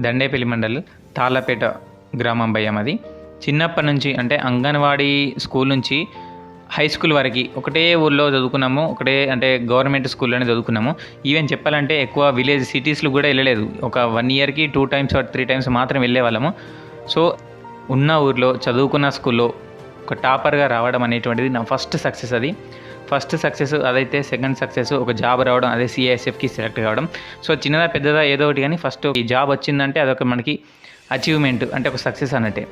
దండేపల్లి మండల్ తాళ్ళపేట గ్రామం భయ్య మాది. చిన్నప్పటి నుంచి అంటే అంగన్వాడీ స్కూల్ నుంచి హై స్కూల్ వరకు ఒకటే ఊళ్ళో చదువుకున్నాము. ఒకటే అంటే గవర్నమెంట్ స్కూల్లోనే చదువుకున్నాము. ఈవెన్ చెప్పాలంటే ఎక్కువ విలేజ్ సిటీస్లో కూడా వెళ్ళలేదు. ఒక 1 ఇయర్కి 2 టైమ్స్ ఆర్ 3 టైమ్స్ మాత్రం వెళ్ళే వాళ్ళము. సో ఉన్న ఊర్లో చదువుకున్న స్కూల్లో ఒక టాపర్గా రావడం అనేటువంటిది నా ఫస్ట్ సక్సెస్. అది ఫస్ట్ సక్సెస్. అదైతే సెకండ్ సక్సెస్ ఒక జాబ్ రావడం, అదే సిఐఎస్ఎఫ్కి సెలెక్ట్ కావడం. సో చిన్నదా పెద్దదా ఏదో ఒకటి, కానీ ఫస్ట్ ఈ జాబ్ వచ్చిందంటే అదొక మనకి అచీవ్మెంట్, అంటే ఒక సక్సెస్ అన్నట్టే.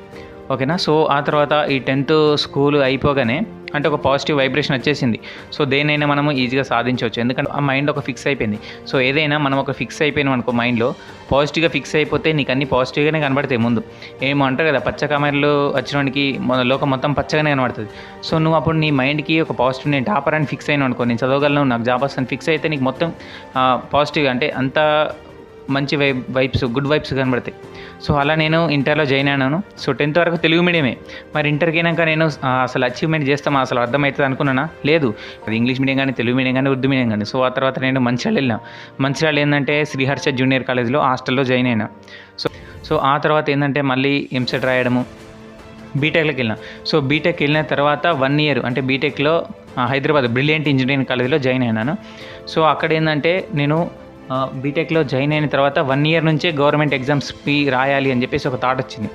ఓకేనా. సో ఆ తర్వాత ఈ 10th స్కూల్ అయిపోగానే అంటే ఒక పాజిటివ్ వైబ్రేషన్ వచ్చేసింది. సో దేనైనా మనము ఈజీగా సాధించవచ్చు, ఎందుకంటే ఆ మైండ్ ఒక ఫిక్స్ అయిపోయింది. సో ఏదైనా మనం ఒక ఫిక్స్ అయిపోయినాం అనుకో, మైండ్లో పాజిటివ్గా ఫిక్స్ అయిపోతే నీకు అన్ని పాజిటివ్గానే కనబడతాయి. ముందు ఏమో అంటారు కదా, పచ్చ కామెరలు వచ్చినోడికి లోకం మొత్తం పచ్చగానే కనబడుతుంది. సో నువ్వు అప్పుడు నీ మైండ్కి ఒక పాజిటివ్, నేను టాపర్ అని ఫిక్స్ అయినా అనుకో, నేను చదవగలను, నాకు జాబ్ వస్తుంది ఫిక్స్ అయితే నీకు మొత్తం పాజిటివ్గా అంటే అంత మంచి వైబ్స్, గుడ్ వైబ్స్ కనబడతాయి. సో అలా నేను ఇంటర్లో జాయిన్ అయినాను. సో 10th వరకు తెలుగు మీడియమే. మరి ఇంటర్కి అయినాక నేను అసలు అచీవ్మెంట్ చేస్తామా, అసలు అర్థమవుతుంది అనుకున్నానా? లేదు. అది ఇంగ్లీష్ మీడియం కానీ, తెలుగు మీడియం కానీ, ఉర్దూ మీడియం కానీ. సో ఆ తర్వాత నేను మంచిర్యాల వెళ్ళినా. మంచిర్యాల ఏంటంటే శ్రీహర్ష జూనియర్ కాలేజ్లో హాస్టల్లో జాయిన్ అయినా. సో ఆ తర్వాత ఏంటంటే మళ్ళీ ఎంసెట్ రాయడము, బీటెక్లోకి వెళ్ళిన. సో బీటెక్ వెళ్ళిన తర్వాత 1 ఇయర్ అంటే బీటెక్లో హైదరాబాద్ బ్రిలియంట్ ఇంజనీరింగ్ కాలేజ్లో జాయిన్ అయినాను. సో అక్కడ ఏంటంటే నేను బీటెక్లో జాయిన్ అయిన తర్వాత 1 ఇయర్ నుంచే గవర్నమెంట్ ఎగ్జామ్స్కి రాయాలి అని చెప్పేసి ఒక థాట్ వచ్చింది.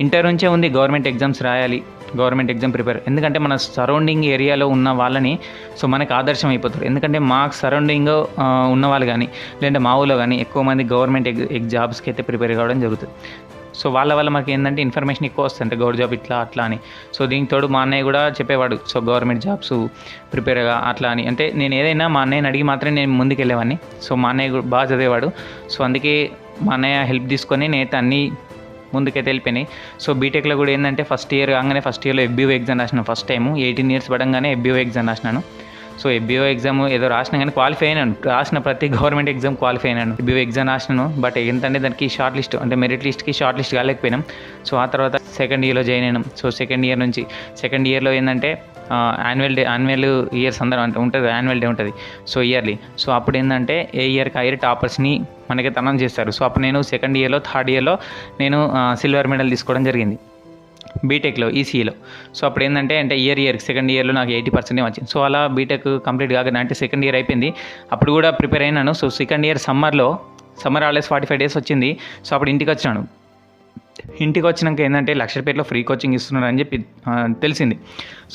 ఇంటర్ నుంచే ఉంది గవర్నమెంట్ ఎగ్జామ్స్ రాయాలి, గవర్నమెంట్ ఎగ్జామ్ ప్రిపేర్. ఎందుకంటే మన సరౌండింగ్ ఏరియాలో ఉన్న వాళ్ళని సో మనకు ఆదర్శం అయిపోతారు. ఎందుకంటే మా సరౌండింగ్ ఉన్న వాళ్ళు కానీ, లేదంటే మా ఊళ్ళో కానీ ఎక్కువ మంది గవర్నమెంట్ జాబ్స్కి అయితే ప్రిపేర్ కావడం జరుగుతుంది. సో వాళ్ళ వల్ల మాకు ఏంటంటే ఇన్ఫర్మేషన్ ఎక్కువ వస్తుంది, గవర్నమెంట్ జాబ్ ఇట్లా అట్లా అని. సో దీనికి తోడు మా అన్నయ్య కూడా చెప్పేవాడు, సో గవర్నమెంట్ జాబ్స్ ప్రిపేర్గా అట్లా అని. అంటే నేను ఏదైనా మా అన్నయ్యని అడిగి మాత్రమే నేను ముందుకు వెళ్ళేవాడిని. సో మా అన్నయ్య కూడా బాగా చదివేవాడు. సో అందుకే మా అన్నయ్య హెల్ప్ తీసుకొని నేనైతే అన్నీ ముందుకైతే వెళ్ళిపోయినాయి. సో బీటెక్లో కూడా ఏంటంటే ఫస్ట్ ఇయర్ కాగానే ఫస్ట్ ఇయర్లో FBO ఎగ్జామ్ రాసిన. ఫస్ట్ టైము 18 ఇయర్స్ పడంగానే FBO ఎగ్జామ్ రాసినాను. సో FBO ఎగ్జామ్ ఏదో రాసినా కానీ క్వాలిఫై అయినాను. రాసిన ప్రతి గవర్నమెంట్ ఎగ్జామ్ క్వాలిఫై అయినాను. FBO ఎగ్జామ్ రాసినాను. బట్ ఏంటంటే దానికి షార్ట్ లిస్ట్, అంటే మెరిట్ లిస్ట్కి షార్ట్ లిస్ట్ కాలేకపోయినాం. సో ఆ తర్వాత సెకండ్ ఇయర్లో జాయిన్ అయినాం. సో సెకండ్ ఇయర్లో ఏంటంటే యాన్యువల్ ఇయర్స్ అందరూ అంటే ఉంటుంది, యాన్యువల్ డే ఉంటుంది. So yearly. సో అప్పుడు ఏంటంటే ఏ ఇయర్కి ఆ ఇయర్ టాపర్స్ని మనకి తనం చేస్తారు. సో అప్పుడు నేను సెకండ్ ఇయర్లో థర్డ్ ఇయర్లో నేను సిల్వర్ మెడల్ తీసుకోవడం జరిగింది బీటెక్లో, ఈసీఈలో. సో అప్పుడు ఏంటంటే ఇయర్కి సెకండ్ ఇయర్లో నాకు 80% వచ్చింది. సో అలా బీటెక్ కంప్లీట్ కాగానే అంటే సెకండ్ ఇయర్ అయిపోయింది. అప్పుడు కూడా ప్రిపేర్ అయినాను. So second year summer holidays 45 days వచ్చింది. సో అప్పుడు ఇంటికి వచ్చినాను. ఇంటికి వచ్చినాక ఏంటంటే లక్షపేటలో ఫ్రీ కోచింగ్ ఇస్తున్నారు అని చెప్పి తెలిసింది.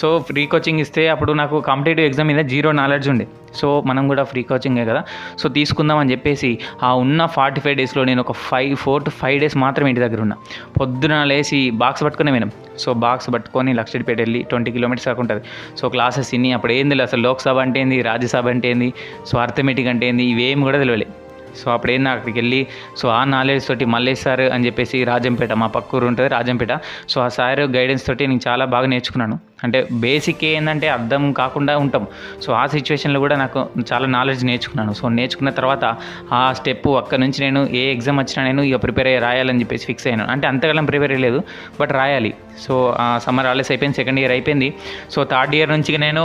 సో ఫ్రీ కోచింగ్ ఇస్తే అప్పుడు నాకు కాంపిటేటివ్ ఎగ్జామ్ మీద 0 నాలెడ్జ్ ఉండే. సో మనం కూడా ఫ్రీ కోచింగే కదా, సో తీసుకుందాం అని చెప్పేసి ఆ ఉన్న 45 daysలో నేను ఒక 4 to 5 days మాత్రమే ఇంటి దగ్గర ఉన్నా. పొద్దున లేచి బాక్స్ పట్టుకునే వినం. సో బాక్స్ పట్టుకొని లక్షపేట వెళ్ళి 20 kilometers దాకా ఉంటుంది. సో క్లాసెస్ ఇన్ని అప్పుడు ఏంది అసలు లోక్సభ అంటే ఏంది, రాజ్యసభ అంటే ఏంది, సో అర్థమెటిక్ అంటే ఏంది, ఇవేమి కూడా తెలియలే. సో అప్పుడేంది అక్కడికి వెళ్ళి సో ఆ నాలెడ్జ్ తోటి మల్లేష్ సార్ అని చెప్పేసి రాజంపేట, మా పక్కూరు ఉంటుంది రాజంపేట. సో ఆ సార్ గైడెన్స్ తోటి నేను చాలా బాగా నేర్చుకున్నాను. అంటే బేసిక్ ఏంటంటే అర్థం కాకుండా ఉంటాం. సో ఆ సిచ్యువేషన్లో కూడా నాకు చాలా నాలెడ్జ్ నేర్చుకున్నాను. సో నేర్చుకున్న తర్వాత ఆ స్టెప్ అక్కడ నుంచి నేను ఏ ఎగ్జామ్ వచ్చినా నేను ఇక ప్రిపేర్ అయ్యి రాయాలని చెప్పేసి ఫిక్స్ అయ్యాను. అంటే అంతకాలం ప్రిపేర్ అయ్యలేదు, బట్ రాయాలి. సో సమ్మర్ హాలిడేస్ అయిపోయింది, సెకండ్ ఇయర్ అయిపోయింది. సో థర్డ్ ఇయర్ నుంచి నేను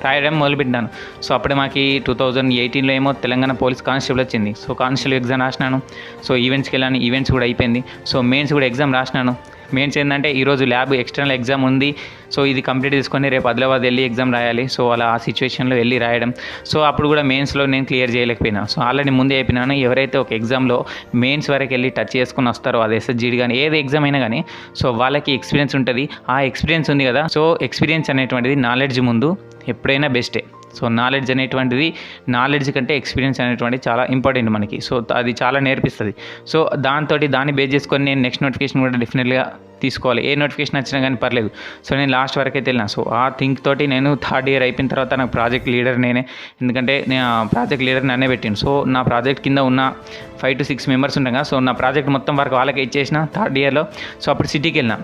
రాయడం మొదలుపెట్టాను. సో అప్పుడే మాకు 2018లో ఏమో తెలంగాణ పోలీస్ కానిస్టేబుల్ వచ్చింది. సో కానిస్టేబుల్ ఎగ్జామ్ రాసినాను. సో ఈవెంట్స్కి వెళ్ళాను, ఈవెంట్స్ కూడా అయిపోయింది. సో మెయిన్స్ కూడా ఎగ్జామ్ రాసినాను. మెయిన్స్ ఏంటంటే ఈరోజు ల్యాబ్ ఎక్స్టర్నల్ ఎగ్జామ్ ఉంది. సో ఇది కంప్లీట్ చేసుకొని రేపు ఆదిలాబాద్ వెళ్ళి ఎగ్జామ్ రాయాలి. సో అలా ఆ సిచ్యువేషన్లో వెళ్ళి రాయడం. సో అప్పుడు కూడా మెయిన్స్లో నేను క్లియర్ చేయలేకపోయినా. సో ఆల్రెడీ ముందే అయిపోయినాను. ఎవరైతే ఒక ఎగ్జామ్లో మెయిన్స్ వరకు వెళ్ళి టచ్ చేసుకుని వస్తారో, అది SSGD కానీ ఏది ఎగ్జామ్ అయినా కానీ, సో వాళ్ళకి ఎక్స్పీరియన్స్ ఉంటుంది. ఆ ఎక్స్పీరియన్స్ ఉంది కదా, సో ఎక్స్పీరియన్స్ అనేటువంటిది నాలెడ్జ్ ముందు ఎప్పుడైనా బెస్టే. సో నాలెడ్జ్ అనేటువంటిది, నాలెడ్జ్ కంటే ఎక్స్పీరియన్స్ అనేటువంటిది చాలా ఇంపార్టెంట్ మనకి. సో అది చాలా నేర్పిస్తుంది. సో దాన్ని బేస్ చేసుకొని నేను నెక్స్ట్ నోటిఫికేషన్ కూడా డెఫినెట్గా తీసుకోవాలి. ఏ నోటిఫికేషన్ వచ్చినా కానీ పర్లేదు. సో నేను లాస్ట్ వరకు అయితే వెళ్ళినా. సో ఆ థింక్ తోటి నేను థర్డ్ ఇయర్ అయిపోయిన తర్వాత నాకు ప్రాజెక్ట్ లీడర్ నేనే, ఎందుకంటే నేను ప్రాజెక్ట్ లీడర్ నన్నే పెట్టాను. సో నా ప్రాజెక్ట్ కింద ఉన్న 5 to 6 members ఉండగా, సో నా ప్రాజెక్ట్ మొత్తం వరకు వాళ్ళకే ఇచ్చేసిన థర్డ్ ఇయర్లో. సో అప్పుడు సిటీకి వెళ్ళినా.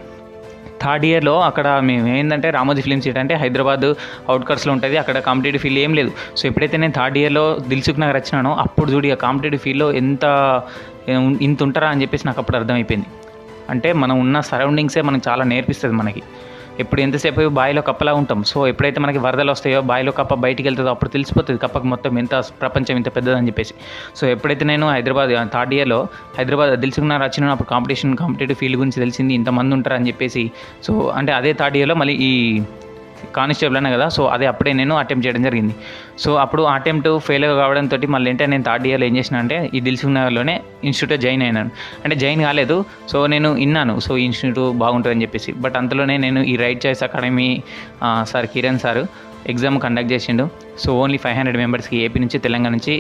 థర్డ్ ఇయర్లో అక్కడ మేము ఏంటంటే రామోజీ ఫిల్మ్ సిటీ అంటే హైదరాబాద్ అవుట్కట్స్లో ఉంటుంది. అక్కడ కాంపిటేటివ్ ఫీల్డ్ ఏం లేదు. సో ఎప్పుడైతే నేను థర్డ్ ఇయర్లో దిల్సుఖ్ నగర్ వచ్చినానో అప్పుడు చూడి ఆ కాంపిటేటివ్ ఫీల్డ్లో ఇంత ఉంటారా అని చెప్పేసి నాకు అప్పుడు అర్థమైపోయింది. అంటే మనం ఉన్న సరౌండింగ్సే మనకు చాలా నేర్పిస్తుంది మనకి. ఎప్పుడు ఎంతసేపు బావిలో కప్పలా ఉంటాం. సో ఎప్పుడైతే మనకి వరదలు వస్తాయో బావిలో కప్ప బయటికి వెళ్తుందో అప్పుడు తెలిసిపోతుంది కప్పకి మొత్తం ఎంత ప్రపంచం ఇంత పెద్దదని చెప్పేసి. సో ఎప్పుడైతే నేను హైదరాబాద్ థర్డ్ ఇయర్లో హైదరాబాద్ దిల్సుఖ్నగర్ వచ్చిన అప్పుడు కాంపిటేటివ్ ఫీల్డ్ గురించి తెలిసింది, ఇంతమంది ఉంటారని చెప్పేసి. సో అంటే అదే థర్డ్ ఇయర్లో మళ్ళీ ఈ కానిస్టేబుల్ అనే కదా, సో అదే అప్పుడే నేను అటెంప్ట్ చేయడం జరిగింది. సో అప్పుడు అటెంప్ట్ ఫెయిల్ కావడంతో మళ్ళీ ఏంటంటే నేను థర్డ్ ఇయర్లో ఏం చేసిన అంటే ఈ దిల్సుఖ్నగర్లోనే ఇన్స్టిట్యూట్లో జాయిన్ అయినాను. అంటే జాయిన్ కాలేదు, సో నేను విన్నాను సో ఈ ఇన్స్టిట్యూట్ బాగుంటుందని చెప్పేసి. బట్ అంతలోనే నేను ఈ right choice academy sir Kiran sir exam conduct చేసిండు. సో ఓన్లీ 500 మెంబర్స్కి ఏపీ నుంచి తెలంగాణ నుంచి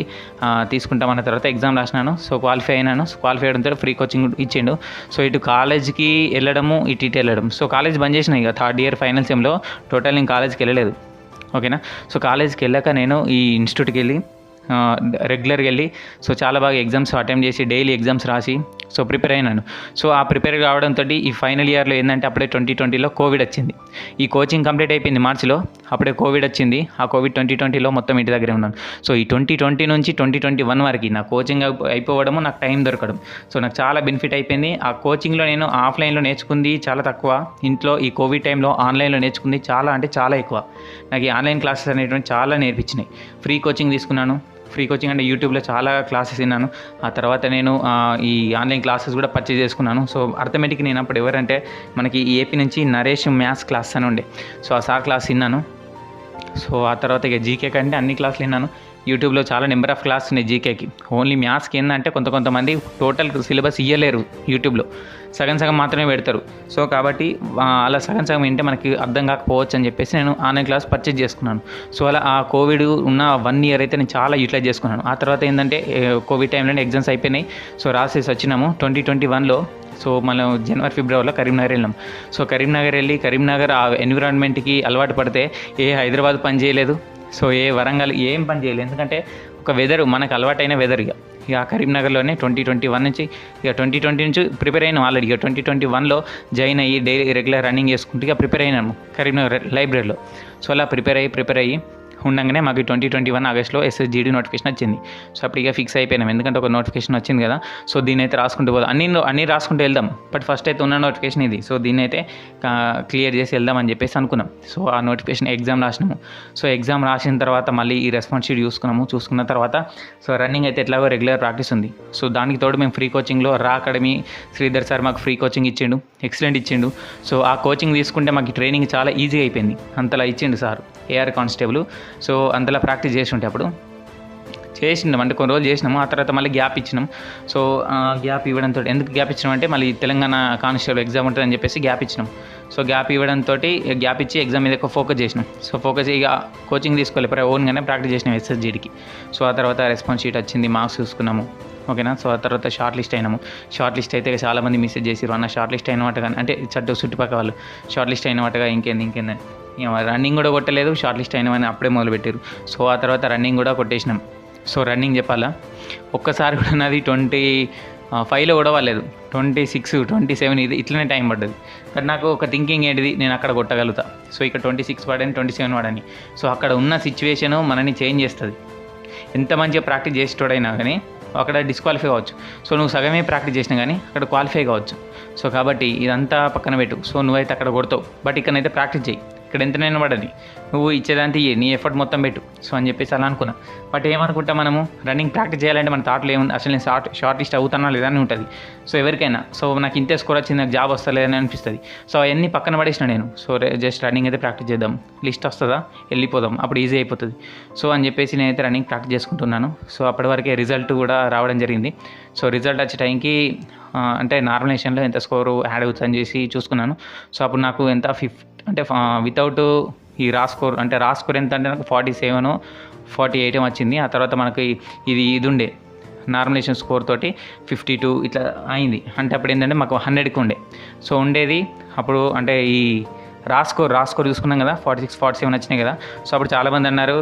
తీసుకుంటామన్న తర్వాత ఎగ్జామ్ రాసినాను. సో క్వాలిఫై అయినాను. క్వాలిఫై అవడంతో ఫ్రీ కోచింగ్ ఇచ్చిండు. సో ఇటు కాలేజ్కి వెళ్ళడము ఇటు వెళ్ళడం. సో కాలేజ్ బంద్ చేసిన ఇక థర్డ్ ఇయర్ ఫైనల్ సెమ్లో టోటల్ నేను కాలేజ్కి వెళ్ళలేదు. ఓకేనా. సో కాలేజ్కి వెళ్ళాక నేను ఈ ఇన్స్టిట్యూట్కి వెళ్ళి రెగ్యులర్గా వెళ్ళి సో చాలా బాగా ఎగ్జామ్స్ అటెంప్ట్ చేసి డైలీ ఎగ్జామ్స్ రాసి సో ప్రిపేర్ అయినాను. సో ఆ ప్రిపేర్ కావడంతో ఈ ఫైనల్ ఇయర్లో ఏంటంటే అప్పుడే 2020లో కోవిడ్ వచ్చింది. ఈ కోచింగ్ కంప్లీట్ అయిపోయింది మార్చిలో, అప్పుడే కోవిడ్ వచ్చింది. ఆ కోవిడ్ 2020లో మొత్తం ఇంటి దగ్గరే ఉన్నాను. సో ఈ 2020 నుంచి 2021 వరకు నా కోచింగ్ అయిపోవడము, నాకు టైం దొరకడం, సో నాకు చాలా బెనిఫిట్ అయిపోయింది. ఆ కోచింగ్లో నేను ఆఫ్లైన్లో నేర్చుకుంది చాలా తక్కువ, ఇంట్లో ఈ కోవిడ్ టైంలో ఆన్లైన్లో నేర్చుకుంది చాలా అంటే చాలా ఎక్కువ. నాకు ఈ ఆన్లైన్ క్లాసెస్ అనేటువంటి చాలా నేర్పించినాయి. ఫ్రీ కోచింగ్ తీసుకున్నాను. ఫ్రీ కోచింగ్ అంటే యూట్యూబ్లో చాలా క్లాసెస్ విన్నాను. ఆ తర్వాత నేను ఈ ఆన్లైన్ క్లాసెస్ కూడా పర్చేజ్ చేసుకున్నాను. సో అర్థమెటిక్ నేను అప్పుడు ఎవరంటే మనకి ఈ ఏపీ నుంచి నరేష్ మ్యాథ్స్ క్లాస్ అని ఉండే, సో ఆ సార్ క్లాస్ విన్నాను. సో ఆ తర్వాత ఇక జీకే కంటే అన్ని క్లాసులు విన్నాను. యూట్యూబ్లో చాలా నెంబర్ ఆఫ్ క్లాస్ ఉన్నాయి జీకేకి. ఓన్లీ మ్యాథ్స్కి ఏంటంటే కొంతమంది టోటల్ సిలబస్ ఇయ్యలేరు, యూట్యూబ్లో సగం మాత్రమే పెడతారు. సో కాబట్టి అలా సగం ఏంటంటే మనకి అర్థం కాకపోవచ్చు అని చెప్పేసి నేను ఆన్లైన్ క్లాస్ పర్చేజ్ చేసుకున్నాను. సో అలా ఆ కోవిడ్ ఉన్న 1 ఇయర్ అయితే నేను చాలా యూటిలైజ్ చేసుకున్నాను. ఆ తర్వాత ఏంటంటే కోవిడ్ టైంలోనే ఎగ్జామ్స్ అయిపోయినాయి. సో రాసేసి వచ్చినాము 2021లో. సో మనం జనవరి ఫిబ్రవరిలో కరీంనగర్ వెళ్ళాం. సో కరీంనగర్ వెళ్ళి కరీంనగర్ ఆ ఎన్విరాన్మెంట్కి అలవాటు పడితే ఏ హైదరాబాద్ పని చేయలేదు, సో ఏ వరంగల్ ఏం పని చేయలేదు. ఎందుకంటే ఒక వెదర్ మనకు అలవాటైన వెదర్. ఇక కరీంనగర్లోనే 2021 నుంచి ఇక 2020 నుంచి ప్రిపేర్ అయినాం ఆల్రెడీ. ఇక 2021లో జాయిన్ అయ్యి డైలీ రెగ్యులర్ రన్నింగ్ చేసుకుంటూ ఇక ప్రిపేర్ అయినాము కరీంనగర్ లైబ్రరీలో. సో అలా ప్రిపేర్ అయ్యి ఉండగానే మాకు 2021 ఆగస్ట్లో SSGD నోటిఫికేషన్ వచ్చింది. సో అప్పుడు ఇక ఫిక్స్ అయిపోయినాం, ఎందుకంటే ఒక నోటిఫికేషన్ వచ్చింది కదా, సో దీన్ని అయితే రాసుకుంటూ పోదాం, అన్నీ రాసుకుంటూ వెళ్దాం. బట్ ఫస్ట్ అయితే ఉన్న నోటిఫికేషన్ ఇది, సో దీన్ని అయితే క్లియర్ చేసి వెళ్దామని చెప్పేసి అనుకున్నాం. సో ఆ నోటిఫికేషన్ ఎగ్జామ్ రాసినాము. సో ఎగ్జామ్ రాసిన తర్వాత మళ్ళీ ఈ రెస్పాన్స్ షీట్ చూసుకున్న తర్వాత సో రన్నింగ్ అయితే ఎట్లాగో రెగ్యులర్ ప్రాక్టీస్ ఉంది. సో దానికి తోడు మేము ఫ్రీ కోచింగ్లో రా అకాడమీ శ్రీధర్ సార్ మాకు ఫ్రీ కోచింగ్ ఇచ్చిండు, ఎక్సలెంట్ ఇచ్చిండు. సో ఆ కోచింగ్ తీసుకుంటే మాకు ట్రైనింగ్ చాలా ఈజీ అయిపోయింది, అంతలా ఇచ్చిండు సార్ AR కానిస్టేబుల్. సో అంతలా ప్రాక్టీస్ చేసి ఉంటే అప్పుడు చేసినాం, అంటే కొన్ని రోజులు చేసినాము. ఆ తర్వాత మళ్ళీ గ్యాప్ ఇచ్చినాం. సో గ్యాప్ ఇవ్వడంతో ఎందుకు గ్యాప్ ఇచ్చినాం అంటే మళ్ళీ తెలంగాణ కానిస్టేబుల్ ఎగ్జామ్ ఉంటుందని చెప్పేసి గ్యాప్ ఇచ్చినాం. సో గ్యాప్ ఇవ్వడంతో గ్యాప్ ఇచ్చి ఎగ్జామ్ మీద ఎక్కువ ఫోకస్ చేసినాం. సో ఫోకస్ ఇక కోచింగ్ తీసుకోవాలి, ఓన్గానే ప్రాక్టీస్ చేసినాం SSGDకి. సో ఆ తర్వాత రెస్పాన్స్ షీట్ వచ్చింది, మార్క్స్ చూసుకున్నాము. ఓకేనా. సో ఆ తర్వాత షార్ట్ లిస్ట్ అయినాము. షార్ట్ లిస్ట్ అయితే చాలామంది మెసేజ్ చేసిరు, అన్న షార్ట్ లిస్ట్ అయినమాట కానీ, అంటే చుట్టుపక్కల వాళ్ళు షార్ట్ లిస్ట్ అయినవాటగా ఇంకేందని. రన్నింగ్ కూడా కొట్టలేదు, షార్ట్ లిస్ట్ అయినవని అప్పుడే మొదలుపెట్టారు. సో ఆ తర్వాత రన్నింగ్ కూడా కొట్టేసినాం. సో రన్నింగ్ చెప్పాలా, ఒక్కసారి కూడా నాది 25లో కూడా వాళ్ళలేదు, 26, 27 ఇది ఇట్లనే టైం పడ్డది. కానీ నాకు ఒక థింకింగ్ ఏంటిది, నేను అక్కడ కొట్టగలుగుతా. సో ఇక్కడ 26 పడని 27 పడని. సో అక్కడ ఉన్న సిచ్యువేషను మనని చేంజ్ చేస్తుంది. ఎంత మంచిగా ప్రాక్టీస్ చేసేటోడైనా కానీ అక్కడ డిస్క్వాలిఫై కావచ్చు. సో నువ్వు సగమే ప్రాక్టీస్ చేసినా కానీ అక్కడ క్వాలిఫై కావచ్చు. సో కాబట్టి ఇదంతా పక్కన పెట్టు. సో నువ్వైతే అక్కడ కొడతావు, బట్ ఇక్కడైతే ప్రాక్టీస్ చేయి, ఇక్కడ ఎంతనైనా పడది, నువ్వు ఇచ్చేదాంతి నీ ఎఫర్ట్ మొత్తం పెట్టు. సో అని చెప్పేసి అలా అనుకున్నా. బట్ ఏమనుకుంటా, మనము రన్నింగ్ ప్రాక్టీస్ చేయాలంటే మన థాట్లో ఏముంది, అసలు నేను షార్ట్ లిస్ట్ అవుతానా లేదా అని ఉంటుంది. సో ఎవరికైనా సో నాకు ఇంతే స్కోర్ వచ్చింది, నాకు జాబ్ వస్తలేదని అనిపిస్తుంది. సో అవన్నీ పక్కన పడేసిన నేను. సో జస్ట్ రన్నింగ్ అయితే ప్రాక్టీస్ చేద్దాం, లిస్ట్ వస్తుందా వెళ్ళిపోదాం, అప్పుడు ఈజీ అయిపోతుంది. సో అని చెప్పేసి నేనైతే రన్నింగ్ ప్రాక్టీస్ చేసుకుంటున్నాను. సో అప్పటి వరకే రిజల్ట్ కూడా రావడం జరిగింది. సో రిజల్ట్ వచ్చే టైంకి అంటే నార్మలైజేషన్లో ఎంత స్కోరు యాడ్ అవుతుందని చేసి చూసుకున్నాను. సో అప్పుడు నాకు ఎంత అంటే వితౌట్ ఈ రా స్కోర్ ఎంత అంటే నాకు 47, 48 వచ్చింది. ఆ తర్వాత మనకి ఇది ఉండే నార్మలైజేషన్ స్కోర్ తోటి 52 ఇట్లా అయింది. అంటే అప్పుడు ఏంటంటే మాకు 100కి ఉండే. సో ఉండేది అప్పుడు అంటే ఈ రా స్కోర్ చూసుకున్నాం కదా, 46, 47 వచ్చినాయి కదా. సో అప్పుడు చాలామంది అన్నారు,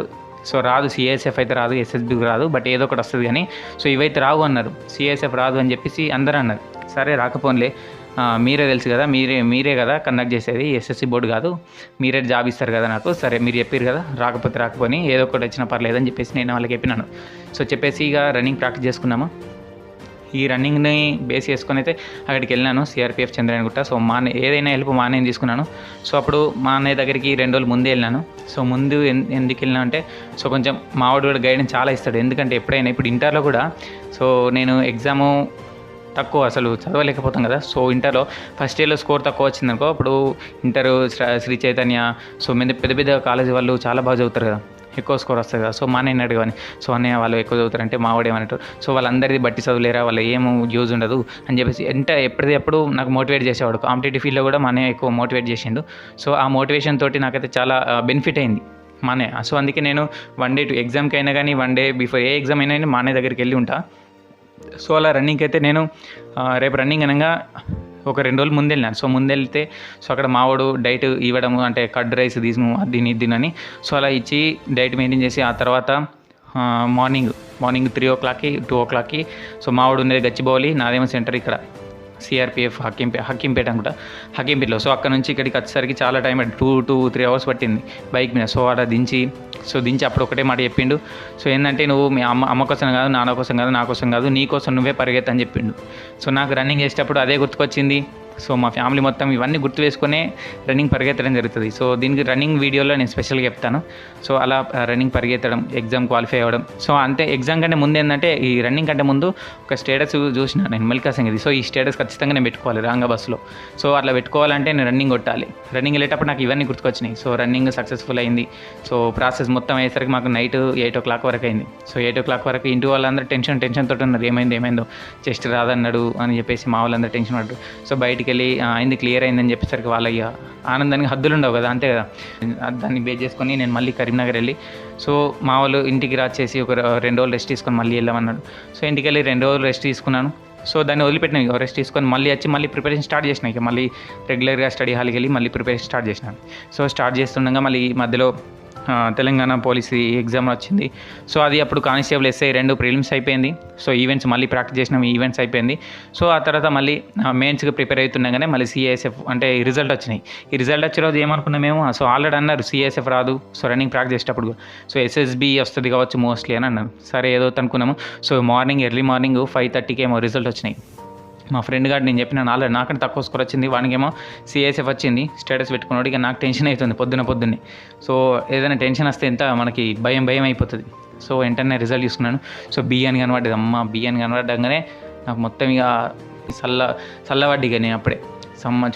సో రాదు, CISF అయితే రాదు, SSBకి రాదు, బట్ ఏదో ఒకటి వస్తుంది కానీ సో ఇవైతే రావు అన్నారు. CISF రాదు అని చెప్పేసి అందరూ అన్నారు. సరే రాకపోన్లే, మీరే తెలుసు కదా, మీరే కదా కండక్ట్ చేసేది, SSC బోర్డు కాదు, మీరే జాబ్ ఇస్తారు కదా నాకు, సరే మీరు చెప్పారు కదా, రాకపోని ఏదో ఒకటి వచ్చినా పర్లేదని చెప్పేసి నేను వాళ్ళకి చెప్పినాను. సో చెప్పేసి ఇక రన్నింగ్ ప్రాక్టీస్ చేసుకున్నాము. ఈ రన్నింగ్ని బేస్ చేసుకొని అయితే అక్కడికి వెళ్ళాను, సిఆర్పిఎఫ్ చంద్రాయణగుట్ట. సో ఏదైనా హెల్ప్ మా అన్నయ్యని తీసుకున్నాను. సో అప్పుడు మా అన్నయ్య దగ్గరికి 2 రోజులు ముందే వెళ్ళాను. సో ముందు ఎందుకు వెళ్ళినా అంటే సో కొంచెం మావాడు కూడా గైడెన్స్ చాలా ఇస్తాడు. ఎందుకంటే ఎప్పుడైనా ఇప్పుడు ఇంటర్లో కూడా సో నేను ఎగ్జాము తక్కువ అసలు చదవలేకపోతాం కదా. సో ఇంటర్లో ఫస్ట్ ఇయర్లో స్కోర్ తక్కువ వచ్చిందనుకో, అప్పుడు ఇంటర్ శ్రీ చైతన్య సో పెద్ద పెద్ద కాలేజీ వాళ్ళు చాలా బాగా చదువుతారు కదా, ఎక్కువ స్కోర్ వస్తుంది కదా. సో మా అన్నయ్య అడిగాను కానీ సో అన్నయ్య వాళ్ళు ఎక్కువ చదువుతారంటే మా వాడు ఏమంటారు, సో వాళ్ళందరిది బట్టి చదువులేరా, వాళ్ళు ఏం యూజ్ ఉండదు అని చెప్పేసి ఎప్పటికప్పుడు నాకు మోటివేట్ చేసేవాడు. కాంపిటేటివ్ ఫీల్డ్లో కూడా మా అన్నయ్య ఎక్కువ మోటివేట్ చేసిండు. సో ఆ మోటివేషన్ తోటి నాకైతే చాలా బెనిఫిట్ అయింది మా అన్నయ్య. సో అందుకే నేను 1 day to ఎగ్జామ్కి అయినా కానీ 1 day బిఫోర్ ఏ ఎగ్జామ్ అయినా మా అన్నయ్య దగ్గరికి వెళ్ళి ఉంటా. సో అలా రన్నింగ్కి అయితే నేను రేపు రన్నింగ్ అనగా ఒక 2 రోజులు ముందు వెళ్ళినాను. సో ముందు వెళ్తే సో అక్కడ మావాడు డైట్ ఇవ్వడము, అంటే కర్డ్ రైస్ తీసుము అది తినని సో అలా ఇచ్చి డైట్ మెయింటైన్ చేసి ఆ తర్వాత మార్నింగ్ 3 o'clockకి 2 o'clockకి సో మావాడు ఉండేది గచ్చిబౌలి, నాదేమో సెంటర్ ఇక్కడ సిఆర్పిఎఫ్ హక్కింపేట అనుకుంటా, హక్కింపేటలో. సో అక్కడ నుంచి ఇక్కడికి వచ్చేసరికి చాలా టైం 2-3 hours పట్టింది బైక్ మీద. సో అలా దించి అప్పుడు ఒకటే మాట చెప్పిండు, సో ఏంటంటే నువ్వు మీ అమ్మ కోసం కాదు, నాన్న కోసం కాదు, నా కోసం కాదు, నీ కోసం నువ్వే పరిగెత్తని చెప్పిండు. సో నాకు రన్నింగ్ చేసేటప్పుడు అదే గుర్తుకొచ్చింది. సో మా ఫ్యామిలీ మొత్తం ఇవన్నీ గుర్తు వేసుకునే రన్నింగ్ పరిగెత్తడం జరుగుతుంది. సో దీనికి రన్నింగ్ వీడియోలో నేను స్పెషల్గా చెప్తాను. సో అలా రన్నింగ్ పరిగెత్తడం, ఎగ్జామ్ క్వాలిఫై అవ్వడం. సో అంతే, ఎగ్జామ్ కంటే ముందు ఏంటంటే ఈ రన్నింగ్ కంటే ముందు ఒక స్టేటస్ చూసిన నేను, మిల్కా సింగ్ ఇది. సో ఈ స్టేటస్ ఖచ్చితంగా నేను పెట్టుకోవాలి రాంగా బస్సులో. సో అట్లా పెట్టుకోవాలంటే నేను రన్నింగ్ కొట్టాలి. రన్నింగ్ వెళ్ళేటప్పుడు నాకు ఇవన్నీ గుర్తుకొచ్చినాయి. సో రన్నింగ్ సక్సెస్ఫుల్ అయింది. సో ప్రాసెస్ మొత్తం అయ్యేసరికి మాకు నైట్ 8 o'clock వరకు అయింది. సో 8 o'clock వరకు ఇంటి వాళ్ళందరూ టెన్షన్ తోటి ఉన్నారు, ఏమైందో చెస్ట్ రాదన్నాడు అని చెప్పేసి మా వాళ్ళందరూ టెన్షన్ పడ్డారు. సో బయటికి వెళ్ళి అయింది, క్లియర్ అయిందని చెప్పేసరికి వాళ్ళ ఆనందానికి హద్దులు ఉండవు కదా, అంతే కదా. దాన్ని బేస్ చేసుకొని నేను మళ్ళీ కరీంనగర్ వెళ్ళి సో మా వాళ్ళు ఇంటికి రాచేసి ఒక 2 రోజులు రెస్ట్ తీసుకొని మళ్ళీ వెళ్ళమన్నాడు. సో ఇంటికి వెళ్ళి 2 రోజులు రెస్ట్ తీసుకున్నాను. సో దాన్ని వదిలిపెట్టినా, ఇక రెస్ట్ తీసుకొని మళ్ళీ వచ్చి మళ్ళీ ప్రిపరేషన్ స్టార్ట్ చేసినా. ఇక మళ్ళీ రెగ్యులర్గా స్టడీ హాల్కి వెళ్ళి మళ్ళీ ప్రిపరేషన్ స్టార్ట్ చేసినాను. సో స్టార్ట్ చేస్తుండగా మళ్ళీ మధ్యలో తెలంగాణ పోలీస్ ఎగ్జామ్ వచ్చింది. సో అది అప్పుడు కానిస్టేబుల్ ఎస్ఐ 2 ప్రిలిమ్స్ అయిపోయింది. సో ఈవెంట్స్ మళ్ళీ ప్రాక్టీస్ చేసినాం, ఈవెంట్స్ అయిపోయింది. సో ఆ తర్వాత మళ్ళీ మెయిన్స్కి ప్రిపేర్ అవుతుండగానే మళ్ళీ సిఐఎస్ఎఫ్ అంటే ఈ రిజల్ట్ వచ్చినాయి. ఈ రిజల్ట్ వచ్చే రోజు ఏమనుకున్నాం మేము, సో ఆల్రెడీ అన్నారు సిఐఎస్ఎఫ్ రాదు, సో రన్నింగ్ ప్రాక్టీస్ చేసేటప్పుడు సో ఎస్ఎస్బి వస్తుంది కావచ్చు మోస్ట్లీ అని అన్నారు. సరే ఏదో అనుకున్నాము. సో ఎర్లీ మార్నింగ్ 5:30కి ఏమో రిజల్ట్ వచ్చినాయి. మా ఫ్రెండ్ గారు నేను చెప్పిన ఆల్రెడీ నాకంటే తక్కువ స్కోర్ వచ్చింది, వానికేమో సిఐఎస్ఎఫ్ వచ్చింది. స్టేటస్ పెట్టుకున్నాడు. ఇక నాకు టెన్షన్ అవుతుంది పొద్దున్నే. సో ఏదైనా టెన్షన్ వస్తే ఎంత మనకి భయం అయిపోతుంది. సో వెంటనే రిజల్ట్ తీసుకున్నాను. సో బి అని కనబడ్డది. బి అని కనబడ్డంగానే నాకు మొత్తం ఇక చల్లబడ్డిగా నేను అప్పుడే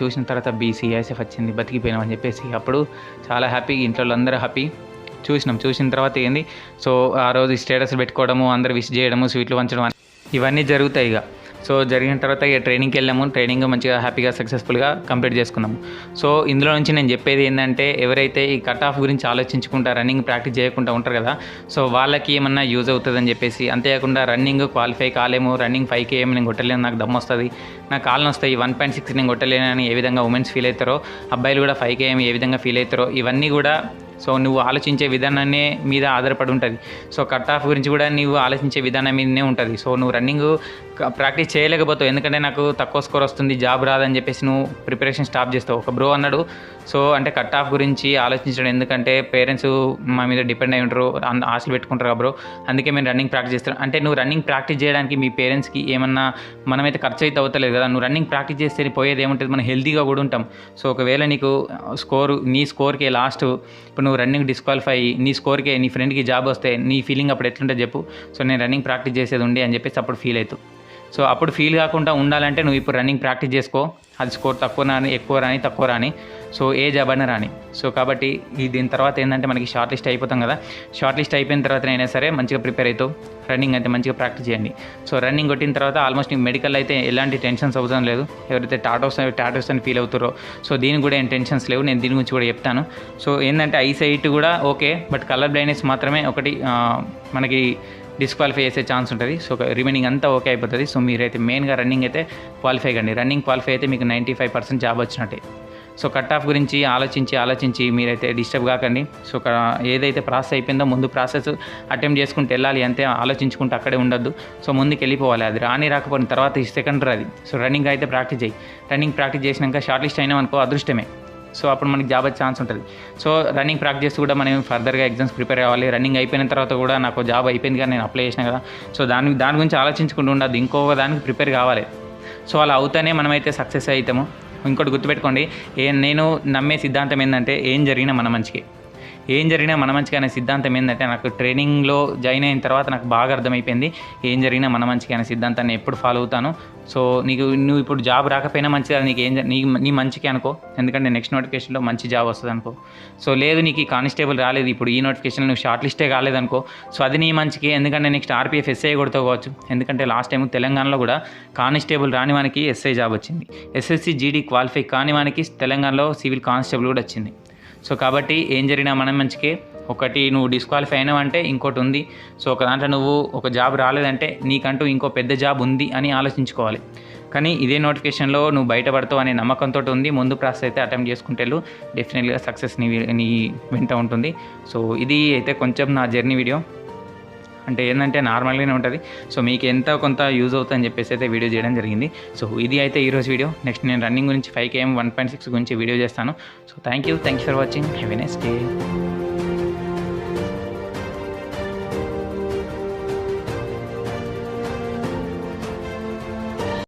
చూసిన తర్వాత సిఐఎస్ఎఫ్ వచ్చింది, బతికిపోయినామని చెప్పేసి అప్పుడు చాలా హ్యాపీ, ఇంట్లో అందరూ హ్యాపీ. చూసిన తర్వాత ఏంది, సో ఆ రోజు స్టేటస్ పెట్టుకోవడము, అందరూ విష్ చేయడము, స్వీట్లు పంచడం ఇవన్నీ జరుగుతాయి. ఇక సో జరిగిన తర్వాత ఇక ట్రైనింగ్కి వెళ్ళాము. ట్రైనింగ్ మంచిగా హ్యాపీగా సక్సెస్ఫుల్గా కంప్లీట్ చేసుకున్నాము. సో ఇందులో నుంచి నేను చెప్పేది ఏంటంటే, ఎవరైతే ఈ కట్ ఆఫ్ గురించి ఆలోచించుకుంటా రన్నింగ్ ప్రాక్టీస్ చేయకుండా ఉంటారు కదా, సో వాళ్ళకి ఏమన్నా యూజ్ అవుతుందని చెప్పేసి. అంతేకాకుండా రన్నింగ్ క్వాలిఫై కాలేము, రన్నింగ్ 5K ఏమి నేను కొట్టలేను, నాకు దమ్ము వస్తుంది, నాకు కాళ్ళను వస్తాయి, 1.6 నేను కొట్టలేనని ఏ విధంగా ఉమెన్స్ ఫీల్ అవుతారో, అబ్బాయిలు కూడా 5K ఏమి ఏ విధంగా ఫీల్ అవుతారో, ఇవన్నీ కూడా సో నువ్వు ఆలోచించే విధానాన్ని మీద ఆధారపడి ఉంటుంది. సో కట్ ఆఫ్ గురించి కూడా నువ్వు ఆలోచించే విధానం మీదనే ఉంటుంది. సో నువ్వు రన్నింగ్ ప్రాక్టీస్ చేయలేకపోతావు, ఎందుకంటే నాకు తక్కువ స్కోర్ వస్తుంది, జాబ్ రాదని చెప్పేసి నువ్వు ప్రిపరేషన్ స్టాప్ చేస్తావు. ఒక బ్రో అన్నాడు, సో అంటే కట్ ఆఫ్ గురించి ఆలోచించడం, ఎందుకంటే పేరెంట్స్ మా మీద డిపెండ్ అయి ఉంటారు, ఆశలు పెట్టుకుంటారు కదా బ్రో, అందుకే మేము రన్నింగ్ ప్రాక్టీస్ చేస్తాం. అంటే నువ్వు రన్నింగ్ ప్రాక్టీస్ చేయడానికి మీ పేరెంట్స్కి ఏమన్నా మనమైతే ఖర్చు అయితే అవుతలేదు కదా, నువ్వు రన్నింగ్ ప్రాక్టీస్ చేస్తే పోయేది ఏముంటుంది, మనం హెల్తీగా కూడా ఉంటాం. సో ఒకవేళ నీకు నీ స్కోర్కి లాస్ట్ ఇప్పుడు నువ్వు రన్నింగ్ డిస్క్వాలిఫై అయ్యి నీ స్కోర్కే నీ ఫ్రెండ్కి జాబ్ వస్తే నీ ఫీలింగ్ అప్పుడు ఎట్లుంటే చెప్పు. సో నేను రన్నింగ్ ప్రాక్టీస్ చేసేది ఉండి అని చెప్పేసి అప్పుడు ఫీల్ అవుతావు. సో అప్పుడు ఫీల్ కాకుండా ఉండాలంటే నువ్వు ఇప్పుడు రన్నింగ్ ప్రాక్టీస్ చేసుకో. అది స్కోర్ తక్కువ రాని, ఎక్కువ రాని, తక్కువ రాని, సో ఏ జాబ్ అయినా రాని. సో కాబట్టి దీని తర్వాత ఏంటంటే మనకి షార్ట్ లిస్ట్ అయిపోతాం కదా, షార్ట్ లిస్ట్ అయిపోయిన తర్వాత అయినా సరే మంచిగా ప్రిపేర్ అవుతావు. రన్నింగ్ అయితే మంచిగా ప్రాక్టీస్ చేయండి. సో రన్నింగ్ కొట్టిన తర్వాత ఆల్మోస్ట్ నీకు మెడికల్ అయితే ఎలాంటి టెన్షన్స్ అవసరం లేదు. ఎవరైతే టాటోస్ అని ఫీల్ అవుతారో సో దీనికి కూడా ఏం టెన్షన్స్ లేవు, నేను దీని గురించి కూడా చెప్తాను. సో ఏంటంటే ఐసైట్ కూడా ఓకే, బట్ కలర్ బ్లైండ్నెస్ మాత్రమే ఒకటి మనకి డిస్క్వాలిఫై చేసే ఛాన్స్ ఉంటుంది. సో రిమైనింగ్ అంతా ఓకే అయిపోతుంది. సో మీరైతే మెయిన్గా రన్నింగ్ అయితే క్వాలిఫై కండి. రన్నింగ్ క్వాలిఫై అయితే మీకు 95% జాబ్ వచ్చినట్టే. సో కట్ ఆఫ్ గురించి ఆలోచించి మీరైతే డిస్టర్బ్ కాకండి. సో ఏదైతే ప్రాసెస్ అయిపోయిందో ముందు ప్రాసెస్ అటెంప్ట్ చేసుకుంటూ వెళ్ళాలి, అంతే, ఆలోచించుకుంటూ అక్కడే ఉండొద్దు. సో ముందుకు వెళ్ళిపోవాలి. అది రాకపోయిన తర్వాత సెకండరీ అది. సో రన్నింగ్ అయితే ప్రాక్టీస్ చేయి. రన్నింగ్ ప్రాక్టీస్ చేసినాక షార్ట్ లిస్ట్ అయినామనుకో అదృష్టమే. సో అప్పుడు మనకి జాబ్ వచ్చే ఛాన్స్ ఉంటుంది. సో రన్నింగ్ ప్రాక్టీస్ కూడా మనం ఫర్దర్గా ఎగ్జామ్స్ ప్రిపేర్ అవ్వాలి. రన్నింగ్ అయిపోయిన తర్వాత కూడా నాకు జాబ్ అయిపోయింది కానీ నేను అప్లై చేసిన కదా, సో దాని గురించి ఆలోచించుకుంటూ ఉండదు, ఇంకొక దానికి ప్రిపేర్ కావాలి. సో అలా అవుతానే మనమైతే సక్సెస్ అవుతాము. ఇంకోటి గుర్తుపెట్టుకోండి, నేను నమ్మే సిద్ధాంతం ఏంటంటే ఏం జరిగినా మన మంచిగా అనే సిద్ధాంతం ఏంటంటే, నాకు ట్రైనింగ్లో జాయిన్ అయిన తర్వాత నాకు బాగా అర్థమైపోయింది ఏం జరిగినా మన మంచిగా అనే సిద్ధాంతాన్ని ఎప్పుడు ఫాలో అవుతాను. సో నువ్వు ఇప్పుడు జాబ్ రాకపోయినా మంచిగా, నీ మంచిగా అనుకో, ఎందుకంటే నెక్స్ట్ నోటిఫికేషన్లో మంచి జాబ్ వస్తుంది అనుకో. సో లేదు నీకు ఈ కానిస్టేబుల్ రాలేదు, ఇప్పుడు ఈ నోటిఫికేషన్లో నువ్వు షార్ట్ లిస్టే కాలేదనుకో, సో అది నీ మంచికి, ఎందుకంటే నెక్స్ట్ ఆర్పీఎఫ్ ఎస్ఐ కొడుకోవచ్చు. ఎందుకంటే లాస్ట్ టైం తెలంగాణలో కూడా కానిస్టేబుల్ రాని వానికి ఎస్ఐ జాబ్ వచ్చింది, ఎస్ఎస్సి జీడీ క్వాలిఫై కాని వానికి తెలంగాణలో సివిల్ కానిస్టేబుల్ కూడా వచ్చింది. సో కాబట్టి ఏం జరిగినా మనం మంచికే. ఒకటి నువ్వు డిస్క్వాలిఫై అయినావంటే ఇంకోటి ఉంది. సో ఒక దాంట్లో నువ్వు ఒక జాబ్ రాలేదంటే నీకంటూ ఇంకో పెద్ద జాబ్ ఉంది అని ఆలోచించుకోవాలి. కానీ ఇదే నోటిఫికేషన్లో నువ్వు బయటపడతావు అనే నమ్మకంతో ఉంది. ముందు ప్రాసెస్ అయితే అటెంప్ట్ చేసుకుంటేళ్ళు డెఫినెట్గా సక్సెస్ నీ వెంట ఉంటుంది. సో ఇది అయితే కొంచెం నా జర్నీ వీడియో, అంటే ఏంటంటే నార్మల్గానే ఉంటుంది. సో మీకు ఎంత కొంత యూజ్ అవుతుందని చెప్పేసి అయితే వీడియో చేయడం జరిగింది. సో ఇది అయితే ఈరోజు వీడియో. నెక్స్ట్ నేను రన్నింగ్ గురించి 5 km 1.6 గురించి వీడియో చేస్తాను. So thank you for watching. Have a nice day.